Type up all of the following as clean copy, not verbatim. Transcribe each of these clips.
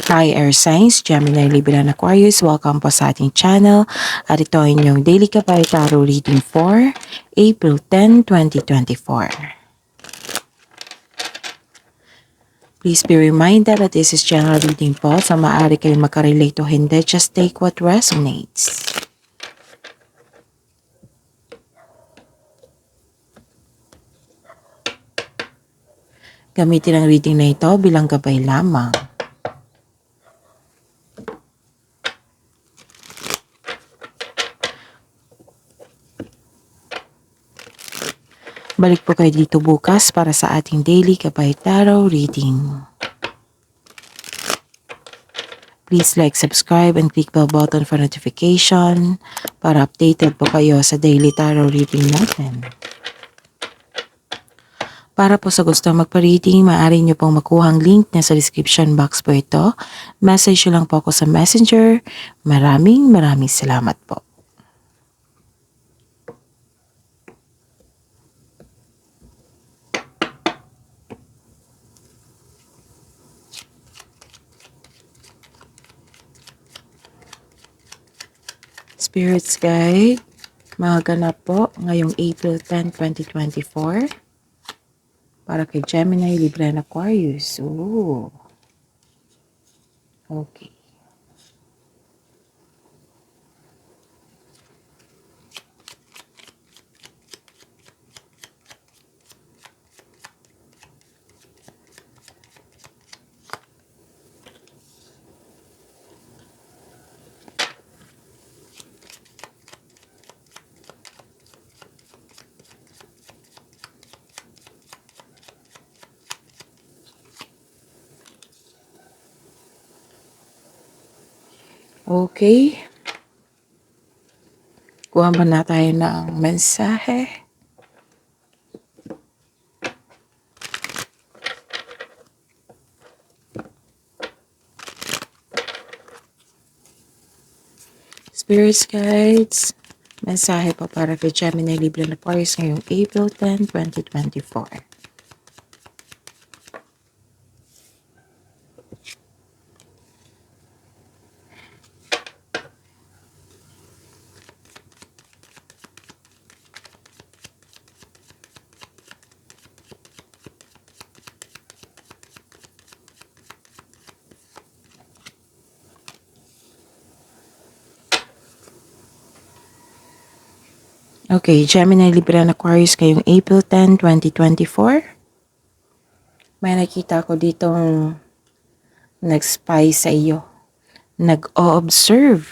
Hi Air Signs, Gemini, Libra, and Aquarius. Welcome po sa ating channel. At ito ay inyong Daily Kabay Tarot Reading for April 10, 2024. Please be reminded that this is general reading po. So maaari kayong makarelate o hindi. Just take what resonates. Gamitin ang reading na ito bilang gabay lamang. Balik po kayo dito bukas para sa ating Daily Kabay Tarot Reading. Please like, subscribe, and click bell button for notification para updated po kayo sa daily tarot reading natin. Para po sa gusto magpa-reading, maaari nyo pong makuha ang link na sa description box po ito. Message nyo lang po ako sa Messenger. Maraming salamat po. Spirits Guide, maganap po ngayong April 10, 2024. Para kay Gemini, Libra, and Aquarius. Ooh. Okay. Okay. Kuha ba na tayo ng mensahe? Spirits Guides, mensahe pa para kay Gemini, Libra, and Aquarius ngayong April 10, 2024. Okay, Gemini, Libra, and Aquarius ngayong April 10, 2024. May nakita ko ditong nag-spy sa iyo. Nag-o-observe.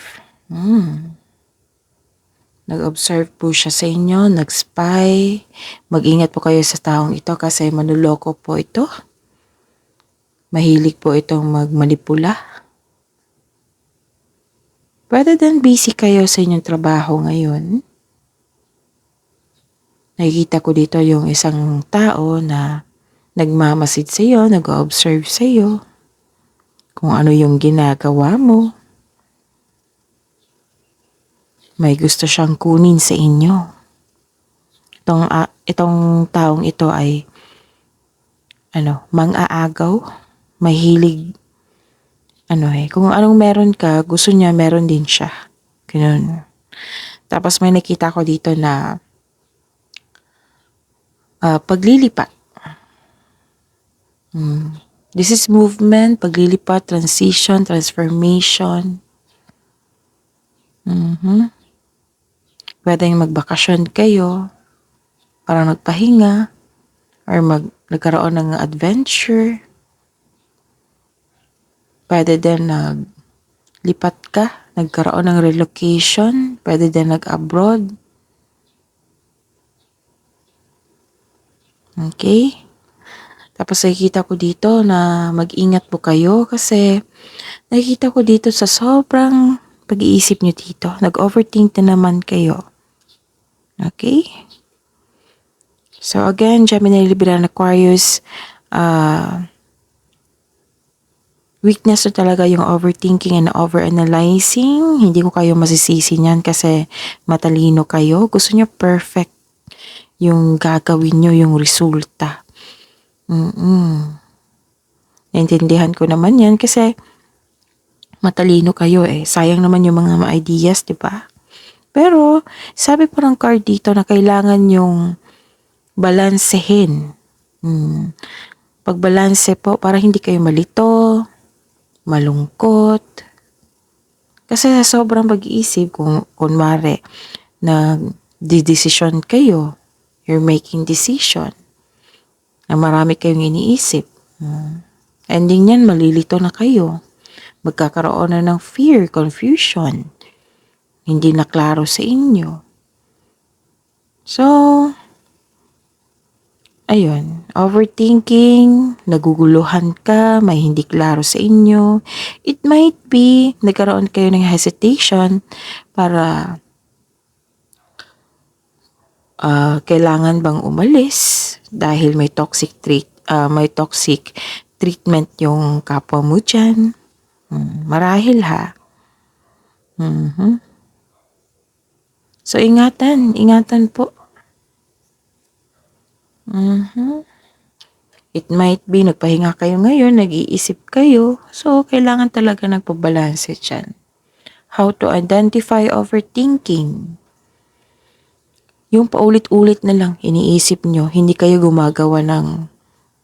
Nag-observe po siya sa inyo, nag-spy. Mag-ingat po kayo sa taong ito kasi manuloko po ito. Mahilig po itong magmanipula. Rather than busy kayo sa inyong trabaho ngayon, nakikita ko dito yung isang tao na nagmamasid sa iyo, nag-observe sa iyo, kung ano yung ginagawa mo. May gusto siyang kunin sa inyo. Itong taong ito ay mang-aagaw, mahilig, kung anong meron ka, gusto niya meron din siya. Ganun. Tapos may nakita ko dito na paglilipat. This is movement, paglilipat, transition, transformation. Pwedeng magbakasyon kayo para magpahinga or nagkaroon ng adventure. Pwede din naglipat ka, nagkaroon ng relocation, pwede din nag-abroad. Okay? Tapos nakikita ko dito na mag-ingat po kayo kasi nakikita ko dito sa sobrang pag-iisip nyo dito. Nag-overthink na naman kayo. Okay? So again, Gemini, Libra, and Aquarius, weakness na talaga yung overthinking and overanalyzing. Hindi ko kayo masisisi niyan kasi matalino kayo. Gusto nyo perfect yung gagawin nyo, yung resulta. Naintindihan ko naman yan kasi matalino kayo eh. Sayang naman yung mga ideas, di ba? Pero, sabi po ng card dito na kailangan yung balansehin. Pagbalanse po para hindi kayo malito, malungkot. Kasi sa sobrang pag-iisip, kung kunwari, nag-decision kayo, you're making decision, na marami kayong iniisip. Ending yan, malilito na kayo. Magkakaroon na ng fear, confusion. Hindi na klaro sa inyo. So, ayun, overthinking, naguguluhan ka, may hindi klaro sa inyo. It might be, nagkaroon kayo ng hesitation para kailangan bang umalis dahil may toxic treatment yung kapwa mo dyan. Marahil ha. So ingatan po. It might be nagpahinga kayo ngayon, nag-iisip kayo. So kailangan talaga nagpabalanse dyan. How to identify overthinking. Yung paulit-ulit na lang iniisip nyo, hindi kayo gumagawa ng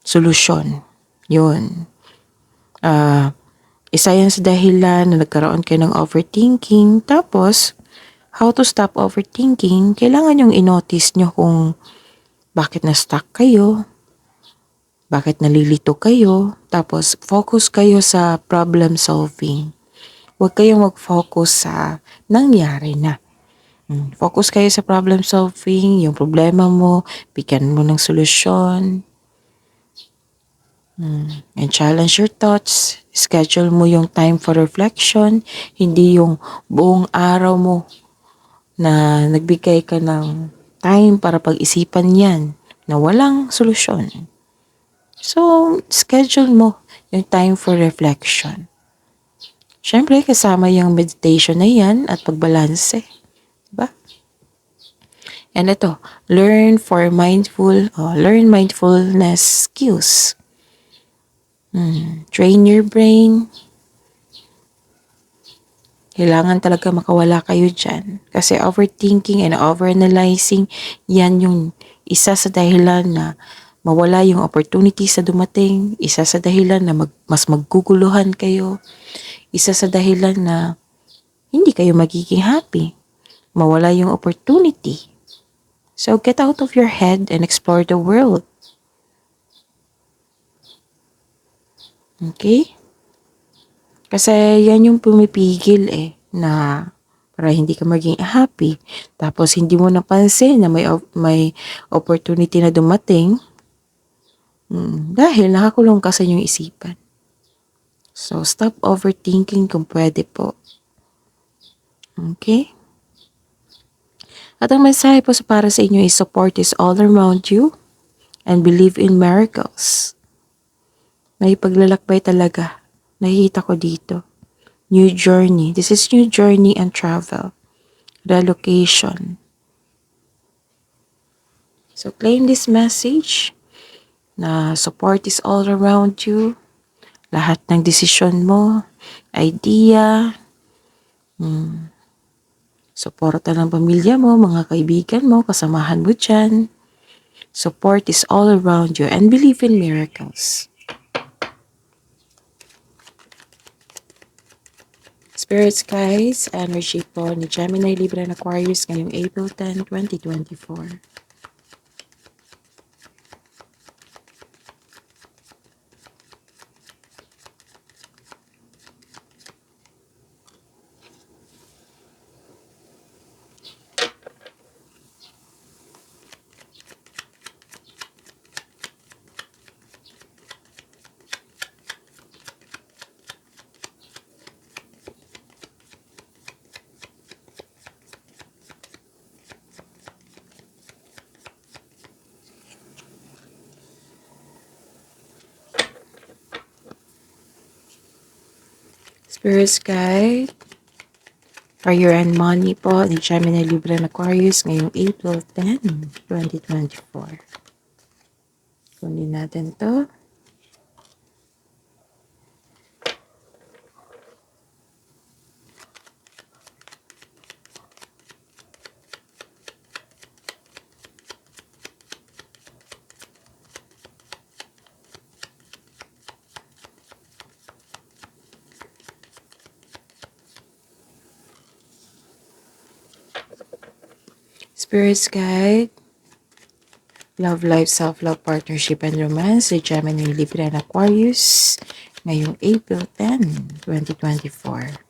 solusyon. Yun. Isa yan sa dahilan na nagkaroon kayo ng overthinking. Tapos, how to stop overthinking, kailangan yung inotice nyo kung bakit na-stuck kayo, bakit nalilito kayo, tapos focus kayo sa problem solving. Huwag kayong mag-focus sa nangyari na. Focus kayo sa problem solving, yung problema mo, bigyan mo ng solusyon. And challenge your thoughts. Schedule mo yung time for reflection, hindi yung buong araw mo na nagbigay ka ng time para pag-isipan yan na walang solusyon. So, schedule mo yung time for reflection. Siyempre, kasama yung meditation na yan at pagbalanse. Diba? And ito, learn mindfulness skills. Train your brain. Kailangan talaga makawala kayo dyan. Kasi overthinking and overanalyzing, yan yung isa sa dahilan na mawala yung opportunity sa dumating. Isa sa dahilan na mas magguguluhan kayo. Isa sa dahilan na hindi kayo magiging happy. Mawala yung opportunity. So get out of your head and explore the world. Okay? Kasi yan yung pumipigil na para hindi ka maging happy. Tapos hindi mo napansin na may opportunity na dumating dahil nakakulong ka sa inyong isipan. So stop overthinking kung pwede po. Okay? At ang mensahe po para sa inyo is support is all around you and believe in miracles. May paglalakbay talaga. Nakikita ko dito. New journey. This is new journey and travel. Relocation. So claim this message na support is all around you. Lahat ng desisyon mo, idea, suporta ng pamilya mo, mga kaibigan mo, kasamahan mo dyan. Support is all around you and believe in miracles. Spirit Skies, energy po ni Gemini, Libra, and Aquarius ngayong April 10, 2024. Spirit Guide, Career and Money po ni Gemini, Libra, and Aquarius ngayong April 10, 2024. Kunin natin to. Spirits Guide, Love Life, Self-Love, Partnership, and Romance, si Gemini, Libra, and Aquarius, ngayong April 10, 2024.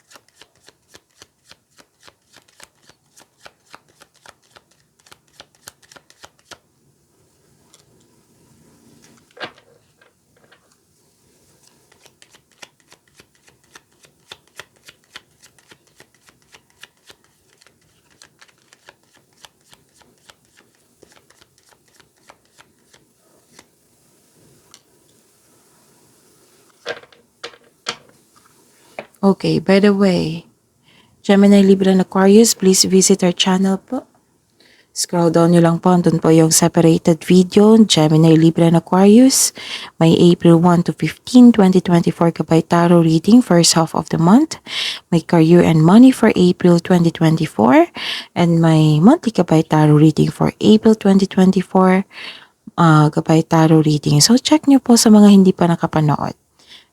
Okay, by the way, Gemini, Libra, and Aquarius, please visit our channel po. Scroll down nyo lang po, andun po yung separated video, Gemini, Libra, and Aquarius. May April 1 to 15, 2024 Gabay Tarot reading, first half of the month. May career and money for April 2024. And may monthly Gabay Tarot reading for April 2024. Gabay Tarot reading. So, check nyo po sa mga hindi pa nakapanood.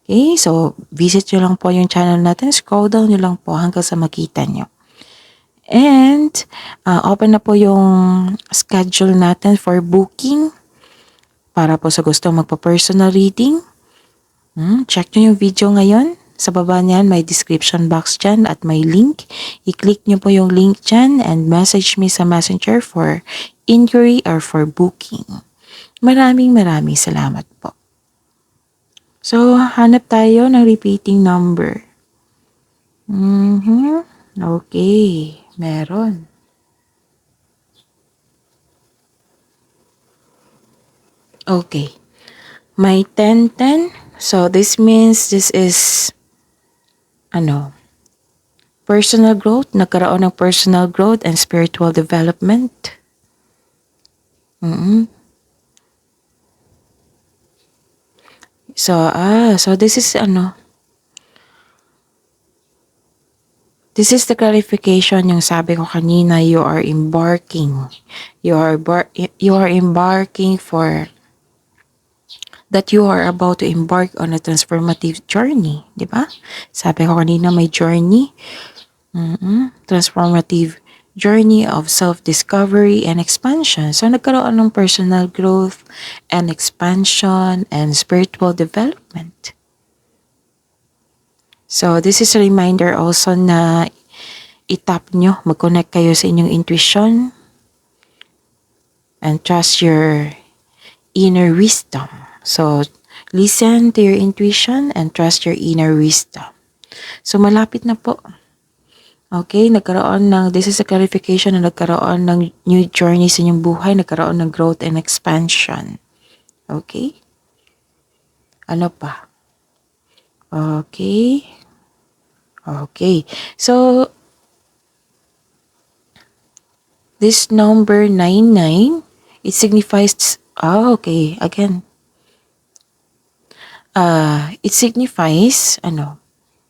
Okay, so visit nyo lang po yung channel natin. Scroll down nyo lang po hanggang sa makita nyo. And open na po yung schedule natin for booking para po sa gusto magpa-personal reading. Check nyo yung video ngayon. Sa baba niyan may description box dyan at may link. I-click nyo po yung link dyan and message me sa messenger for inquiry or for booking. Maraming salamat po. So, hanap tayo ng repeating number. Okay, meron. Okay, may 10-10. So, this means this is, personal growth. Nagkaroon ng personal growth and spiritual development. So this is this is the clarification yung sabi ko kanina, you are embarking for that you are about to embark on a transformative journey, di ba? Sabi ko kanina may journey, transformative journey of self-discovery and expansion. So, nagkaroon ng personal growth and expansion and spiritual development. So, this is a reminder also na itap nyo, mag-connect kayo sa inyong intuition and trust your inner wisdom. So, listen to your intuition and trust your inner wisdom. So, malapit na po. Okay, this is a clarification na nagkaroon ng new journey sa inyong buhay, nagkaroon ng growth and expansion. Okay? Ano pa? Okay. Okay. So, this number 99, it signifies, okay, again. It signifies,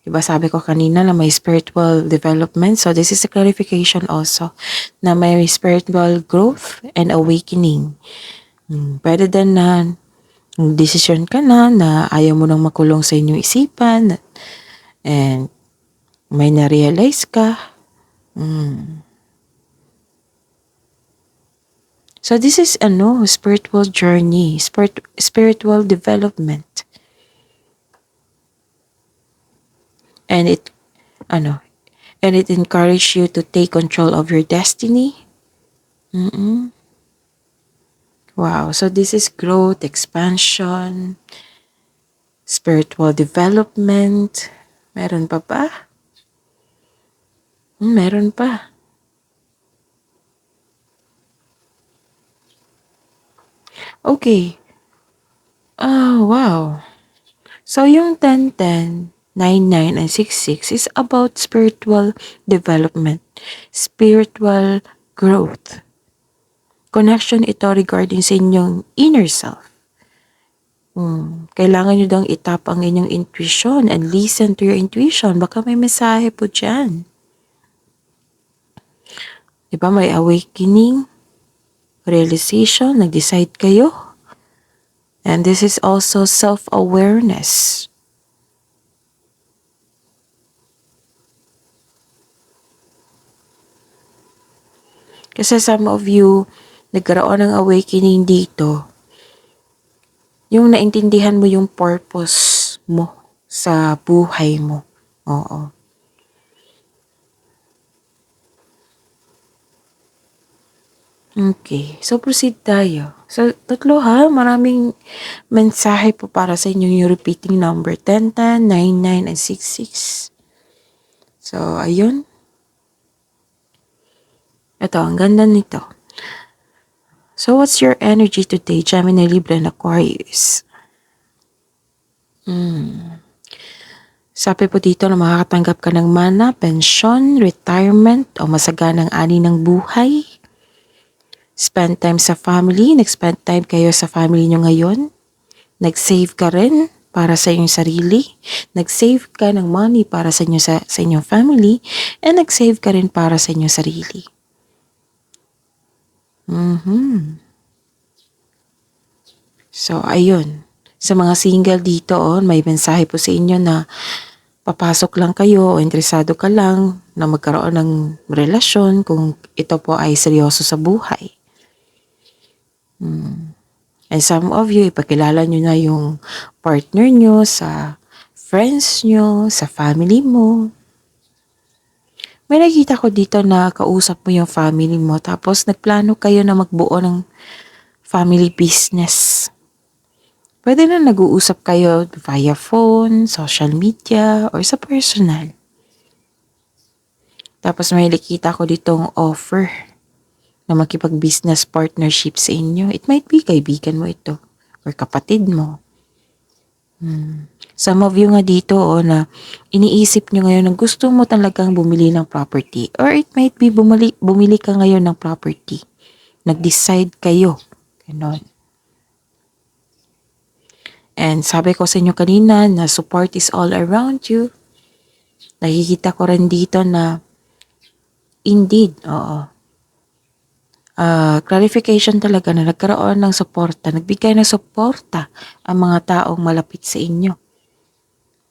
diba sabi ko kanina na may spiritual development. So, this is a clarification also na may spiritual growth and awakening. Pwede din na decision ka na ayaw mo nang makulong sa inyong isipan and may na-realize ka. So, this is spiritual journey, spiritual development. And it encourages you to take control of your destiny. Wow, so this is growth, expansion, spiritual development. Meron pa ba? Meron pa. Okay. Oh, wow. So yung 10-10, 9-9 and 6-6 is about spiritual development, spiritual growth. Connection ito regarding sa inyong inner self. Kailangan nyo daw itap ang inyong intuition and listen to your intuition. Baka may mensahe po dyan. Diba may awakening, realization, nag-decide kayo. And this is also self-awareness. Kasi some of you, nagkaroon ng awakening dito, yung naintindihan mo yung purpose mo sa buhay mo. Oo. Okay. So, proceed tayo. So, tatlo ha. Maraming mensahe po para sa inyo yung repeating number 1010, 99, and 66. So, ayun. Ito, ang ganda nito. So, what's your energy today, Gemini, Libra, and Aquarius? Sabi po dito na makakatanggap ka ng mana, pensyon, retirement, o masaganang ani ng buhay. Spend time sa family. Nag-spend time kayo sa family nyo ngayon. Nag-save ka rin para sa inyong sarili. Nag-save ka ng money para sa inyo sa inyong family. And nag-save ka rin para sa inyong sarili. So, ayun. Sa mga single dito, may mensahe po sa inyo na papasok lang kayo o interesado ka lang na magkaroon ng relasyon kung ito po ay seryoso sa buhay. And some of you, ipakilala nyo na yung partner nyo sa friends nyo, sa family mo. May nakita ko dito na kausap mo yung family mo tapos nagplano kayo na magbuo ng family business. Pwede na nag-uusap kayo via phone, social media, or sa personal. Tapos may nakita ko ditong offer na makipag-business partnership sa inyo. It might be kaibigan mo ito or kapatid mo. Some of you nga dito na iniisip nyo ngayon na gusto mo talagang bumili ng property. Or it might be bumili ka ngayon ng property. Nag-decide kayo. Ganon. And sabi ko sa inyo kanina na support is all around you. Nakikita ko rin dito na indeed, clarification talaga na nagkaroon ng suporta, nagbigay ng suporta ang mga taong malapit sa inyo.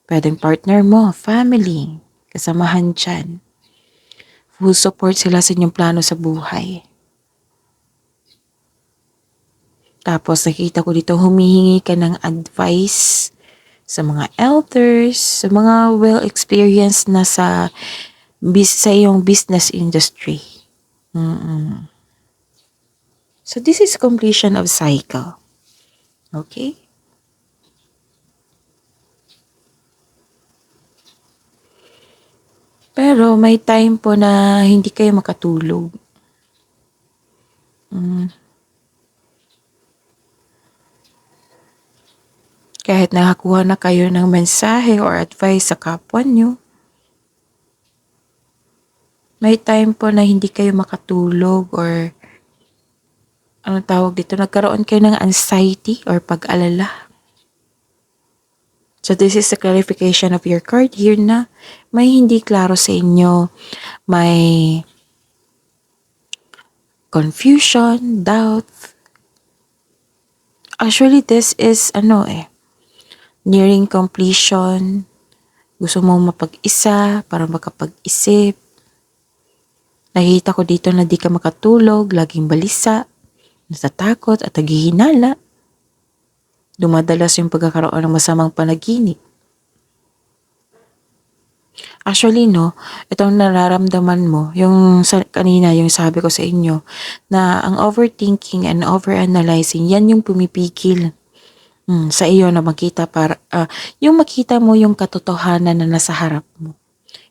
Pwedeng partner mo, family, kasamahan dyan. Full support sila sa inyong plano sa buhay. Tapos nakita ko dito humihingi ka ng advice sa mga elders, sa mga well-experienced na sa iyong business industry. So this is completion of cycle. Okay? Pero may time po na hindi kayo makatulog. Kahit nakakuha na kayo ng mensahe or advice sa kapwa nyo, may time po na hindi kayo makatulog or anong tawag dito, nagkaroon kayo ng anxiety or pag-alala. So this is the clarification of your card here na may hindi klaro sa inyo, may confusion, doubt. Actually, this is nearing completion. Gusto mong mapag-isa para makapag-isip. Nakita ko dito na di ka makatulog, laging balisa, natatakot at naghihinala. Dumadalas yung pagkakaroon ng masamang panaginip. Actually, itong nararamdaman mo, yung kanina, yung sabi ko sa inyo, na ang overthinking and overanalyzing, yan yung pumipigil sa iyo na makita yung makita mo yung katotohanan na nasa harap mo.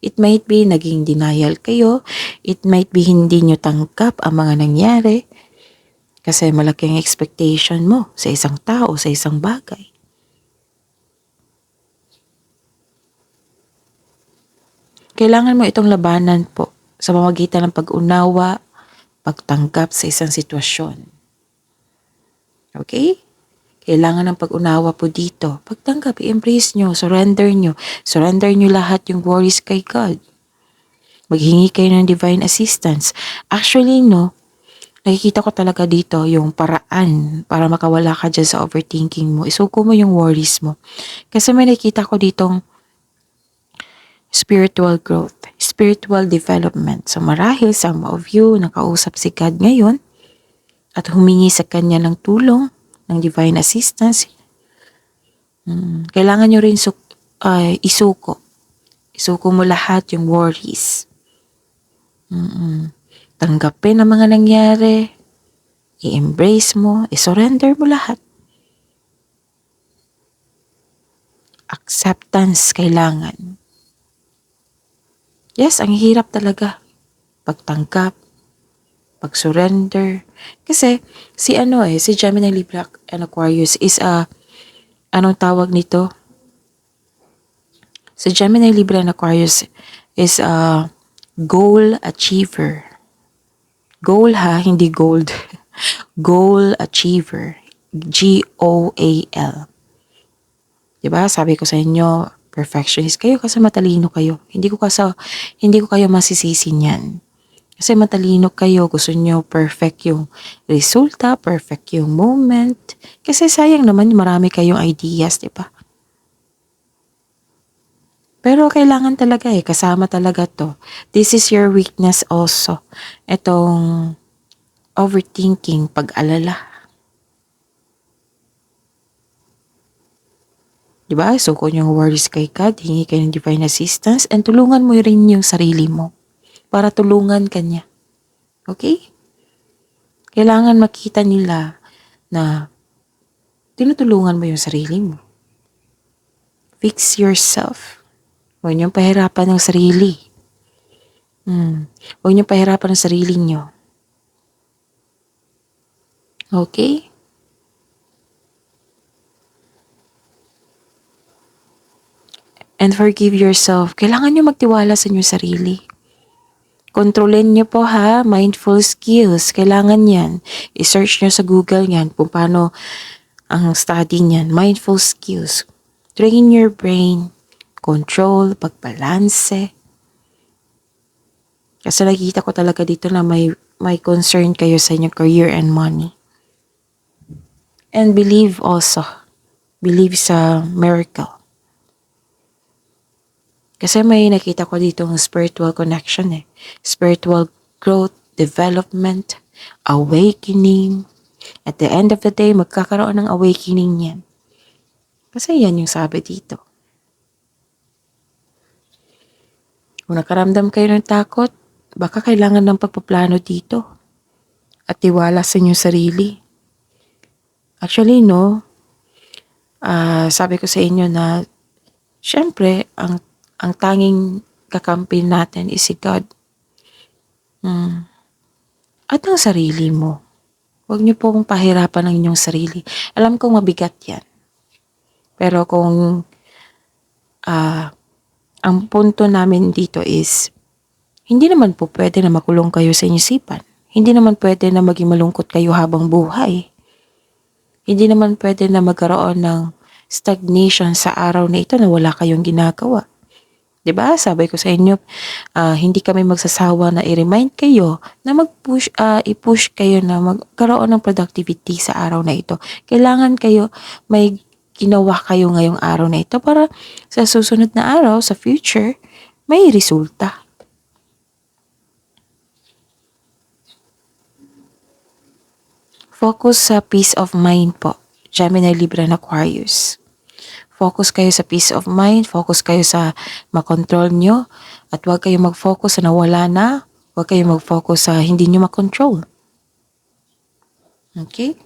It might be naging denial kayo, it might be hindi nyo tanggap ang mga nangyari, kasi malaking expectation mo sa isang tao, sa isang bagay. Kailangan mo itong labanan po sa pamamagitan ng pag-unawa, pagtanggap sa isang sitwasyon. Okay? Kailangan ng pag-unawa po dito. Pagtanggap, i-embrace nyo, surrender nyo lahat yung worries kay God. Maghingi kayo ng divine assistance. Actually, nakikita ko talaga dito yung paraan para makawala ka dyan sa overthinking mo. Isuko mo yung worries mo. Kasi may nakikita ko ditong spiritual growth, spiritual development. So marahil some of you nakausap si God ngayon at humingi sa Kanya ng tulong, ng divine assistance. Kailangan nyo rin isuko. Isuko mo lahat yung worries. Tanggapin ang mga nangyari. I-embrace mo. I-surrender mo lahat. Acceptance kailangan. Yes, ang hirap talaga. Pagtanggap, pag-surrender. Kasi si Gemini, Libra, and Aquarius is anong tawag nito? Si Gemini, Libra, and Aquarius is a goal achiever. Goal hindi gold. Goal achiever. Goal. Diba? Sabi ko sa inyo, perfectionist kayo kasi matalino kayo. Hindi ko kayo masisisi niyan. Kasi matalino kayo, gusto nyo perfect yung resulta, perfect yung moment. Kasi sayang naman marami kayong ideas, diba? Pero kailangan talaga kasama talaga to. This is your weakness also. Itong overthinking, pag-alala. Diba? Suko yung worries kay God, hingi kayo ng divine assistance, and tulungan mo rin yung sarili mo para tulungan ka niya. Okay? Kailangan makita nila na tinutulungan mo yung sarili mo. Fix yourself. Huwag niyong pahirapan ng sarili. Huwag niyong pahirapan ng sarili niyo. Okay? And forgive yourself. Kailangan niyo magtiwala sa inyong sarili. Kontrolin niyo po mindful skills. Kailangan yan. I-search niyo sa Google yan kung paano ang study niyan. Mindful skills. Train your brain. Control, pagbalanse. Kasi nakikita ko talaga dito na may concern kayo sa inyong career and money. And believe also. Believe sa miracle. Kasi may nakita ko dito ng spiritual connection Spiritual growth, development, awakening. At the end of the day, magkakaroon ng awakening yan. Kasi yan yung sabi dito. Kung nakaramdam kayo ng takot, baka kailangan ng pagpaplano dito. At tiwala sa inyong sarili. Actually, sabi ko sa inyo na, syempre, ang tanging kakampi natin is si God. At ang sarili mo. Huwag niyo pong pahirapan ang inyong sarili. Alam kong mabigat yan. Pero kung ang punto namin dito is, hindi naman po pwede na makulong kayo sa inyong isipan. Hindi naman pwede na maging malungkot kayo habang buhay. Hindi naman pwede na magkaroon ng stagnation sa araw na ito na wala kayong ginagawa. Diba? Sabi ko sa inyo, hindi kami magsasawa na i-remind kayo na i-push kayo na magkaroon ng productivity sa araw na ito. Kailangan kayo may ginawa kayo ngayong araw na ito para sa susunod na araw, sa future, may resulta. Focus sa peace of mind po, Gemini, Libra, and Aquarius. Focus kayo sa peace of mind, focus kayo sa makontrol nyo, at huwag kayo mag-focus sa nawala na, huwag kayo mag-focus sa hindi nyo makontrol. Okay?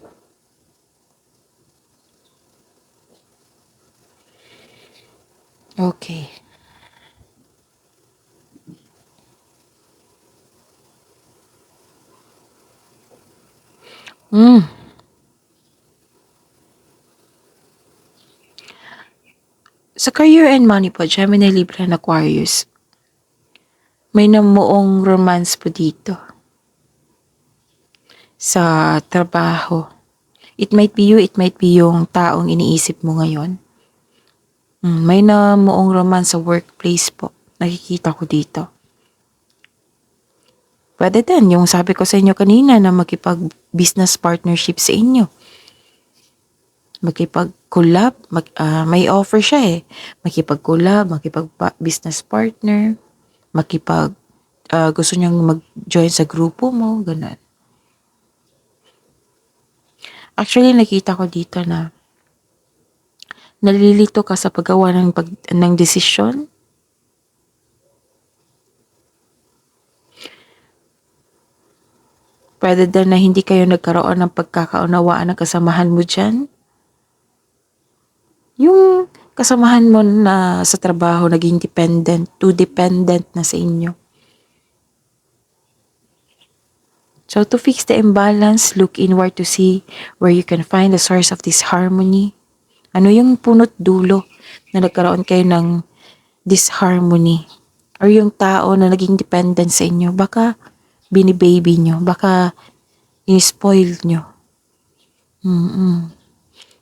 Okay. Sa career and money po, Gemini, Libra, and Aquarius, may namuong romance po dito. Sa trabaho. It might be you, it might be yung taong iniisip mo ngayon. May namuong romance sa workplace po. Nakikita ko dito. Pwede din, yung sabi ko sa inyo kanina na makipag-business partnership sa inyo. Makipag-collab, may offer siya Makipag-collab, makipag-business partner. gusto niyang mag-join sa grupo mo, ganun. Actually, nakita ko dito na nalilito ka sa paggawa ng desisyon. Pwede din na hindi kayo nagkaroon ng pagkakaunawaan ng kasamahan mo dyan. Yung kasamahan mo na sa trabaho naging too dependent na sa inyo. So to fix the imbalance, look inward to see where you can find the source of this harmony. Ano yung punot dulo na nagkaroon kayo ng disharmony? Or yung tao na naging dependent sa inyo, baka binibaby nyo, baka in-spoil nyo.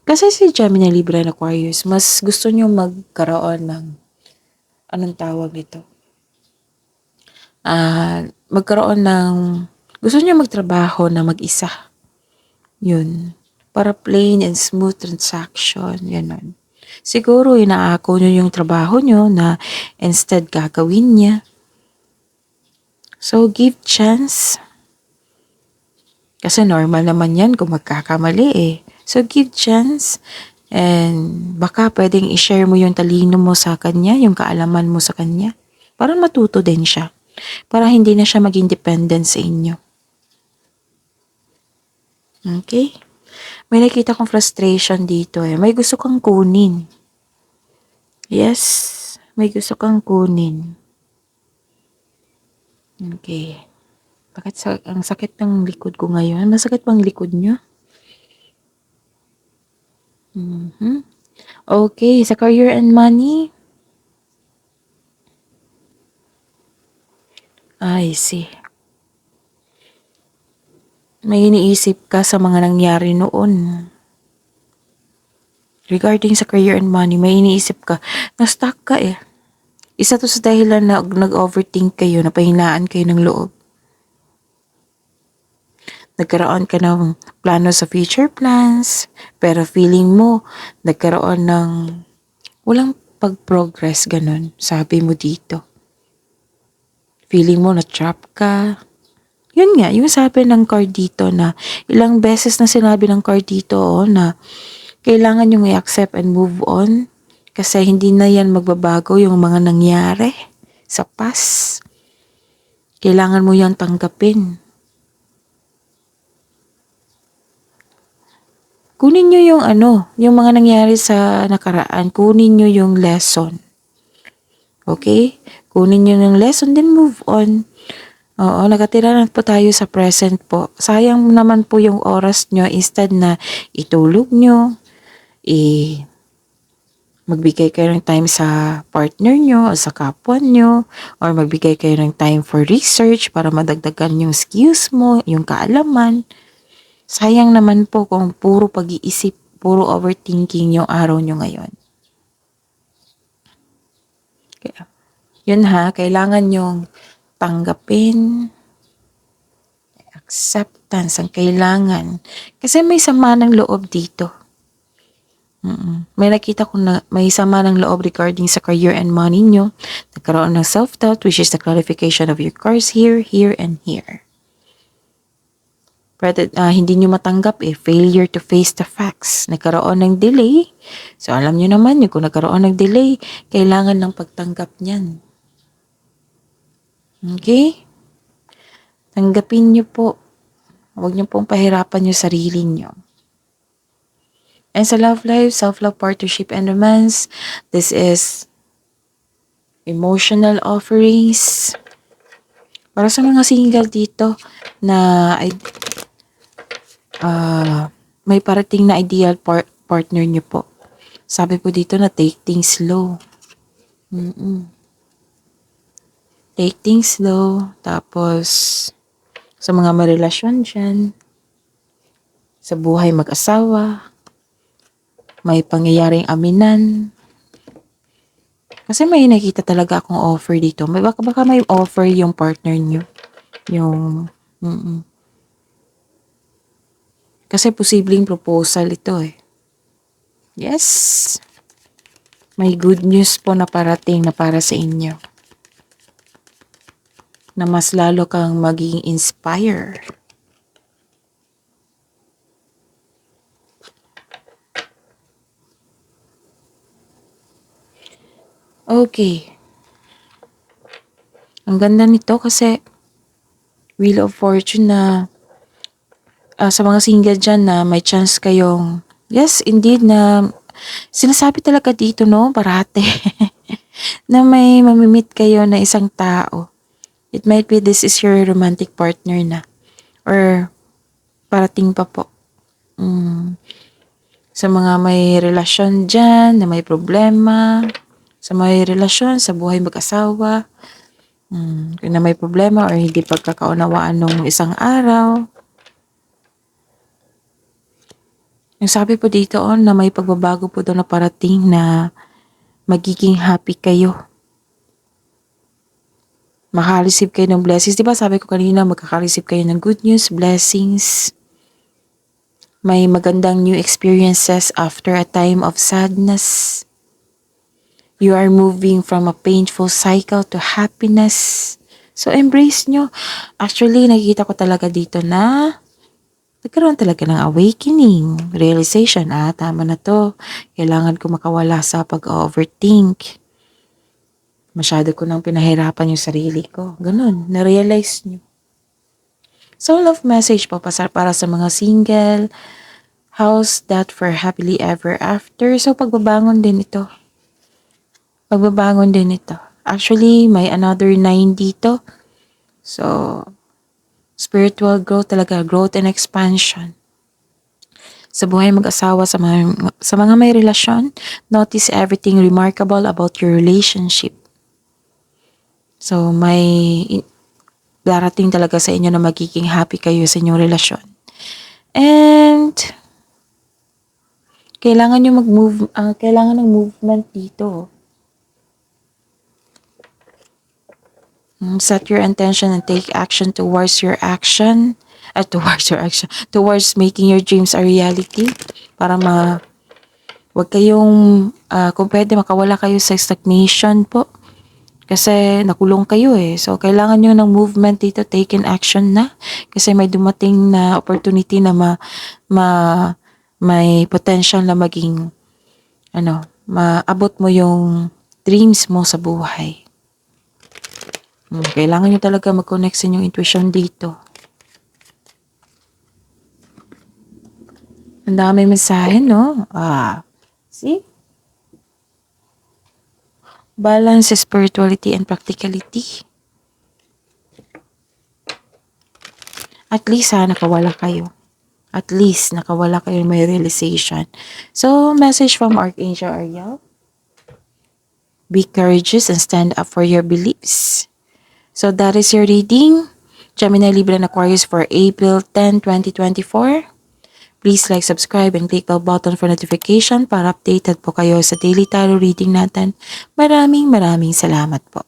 Kasi si Gemini, Libra, and Aquarius, mas gusto nyo magkaroon ng, anong tawag nito? Gusto nyo magtrabaho na mag-isa. Yun. Para plain and smooth transaction. Yan. Siguro, inaako nyo yung trabaho nyo na instead gagawin niya. So, give chance. Kasi normal naman yan kung magkakamali eh. So, give chance. And baka pwedeng i-share mo yung talino mo sa kanya, yung kaalaman mo sa kanya. Para matuto din siya. Para hindi na siya maging dependent sa inyo. Okay? May nakita kong frustration dito eh. May gusto kang kunin. Yes, may gusto kang kunin. Okay. Bakit ang sakit ng likod ko ngayon? Masakit bang likod nyo? Okay, sa career and money. I see. May iniisip ka sa mga nangyari noon. Regarding sa career and money, may iniisip ka. Na-stuck ka eh. Isa to sa dahilan na nag-overthink kayo, napahinaan kayo ng loob. Nagkaroon ka ng plano sa future plans, pero feeling mo, nagkaroon ng walang pag-progress, ganun. Sabi mo dito. Feeling mo na-trap ka. Yun nga, yung sabi ng card dito na ilang beses na sinabi ng card dito na kailangan yung i-accept and move on kasi hindi na yan magbabago yung mga nangyari sa past. Kailangan mo yan tanggapin. Kunin nyo yung mga nangyari sa nakaraan. Kunin nyo yung lesson. Okay? Kunin nyo yung lesson, then move on. Oo, nakatira na po tayo sa present po. Sayang naman po yung oras nyo instead na itulog nyo, magbigay kayo ng time sa partner nyo o sa kapwa nyo, or magbigay kayo ng time for research para madagdagan yung skills mo, yung kaalaman. Sayang naman po kung puro pag-iisip, puro overthinking yung araw nyo ngayon. Kaya, yun kailangan yung tanggapin, acceptance ang kailangan. Kasi may sama ng loob dito. May nakita ko na may sama ng loob regarding sa career and money nyo. Nagkaroon ng self-doubt, which is the clarification of your cards here, and here. Pero hindi nyo matanggap failure to face the facts. Nagkaroon ng delay. So alam nyo naman kung nagkaroon ng delay, kailangan ng pagtanggap niyan. Okay? Tanggapin nyo po. Huwag nyo pong pahirapan yung sarili nyo. And sa love life, self-love, partnership, and romance, this is emotional offerings. Para sa mga single dito na may parating na ideal partner nyo po. Sabi po dito na take things slow. Take things slow. Tapos, sa mga marelasyon dyan, sa buhay mag-asawa, may pangyayaring aminan. Kasi may nakita talaga akong offer dito. Baka may offer yung partner nyo. Kasi posibleng proposal ito Yes. May good news po na parating na para sa inyo. na mas lalo kang maging inspire. Okay. Ang ganda nito kasi Wheel of Fortune na sa mga single dyan na may chance kayong, yes, indeed, na sinasabi talaga dito, no, parate, na may mamimit kayo na isang tao. It might be this is your romantic partner na. Or parating pa po. Sa mga may relasyon dyan, na may problema, sa may relasyon, sa buhay mag-asawa, na may problema or hindi pagkakaunawaan nung isang araw. Yung sabi po dito na may pagbabago po daw na parating na magiging happy kayo. Makareceive kayo ng blessings. Diba sabi ko kanina, magkakareceive kayo ng good news, blessings. May magandang new experiences after a time of sadness. You are moving from a painful cycle to happiness. So embrace nyo. Actually, nakikita ko talaga dito na nagkaroon talaga ng awakening, realization, tama na to. Kailangan ko makawala sa pag-overthink. Masyado ko nang pinahirapan yung sarili ko. Ganun, na-realize nyo. So, love message po para sa mga single. How's that for happily ever after? So, pagbabangon din ito. Pagbabangon din ito. Actually, may another 9 dito. So, spiritual growth talaga, growth and expansion. Sa buhay mag-asawa, sa mga may relasyon, notice everything remarkable about your relationship. So, may darating talaga sa inyo na magiging happy kayo sa inyong relasyon. And, kailangan nyo mag-move, kailangan ng movement dito. Set your intention and take action towards towards making your dreams a reality para wag kayong kung pwede makawala kayo sa stagnation po kasi nakulong kayo so kailangan nyo ng movement dito, taken action na kasi may dumating na opportunity na may potential na maging maabot mo yung dreams mo sa buhay. Kailangan nyo talaga mag-connect sa inyong intuition dito. Ang dami mensahe, no? See? Balance, spirituality, and practicality. At least nakawala kayo. At least nakawala kayo may realization. So, message from Archangel Ariel. Be courageous and stand up for your beliefs. So, that is your reading. Gemini, Libra, and Aquarius for April 10, 2024. Please like, subscribe, and click the button for notification para updated po kayo sa daily tarot reading natin. Maraming salamat po.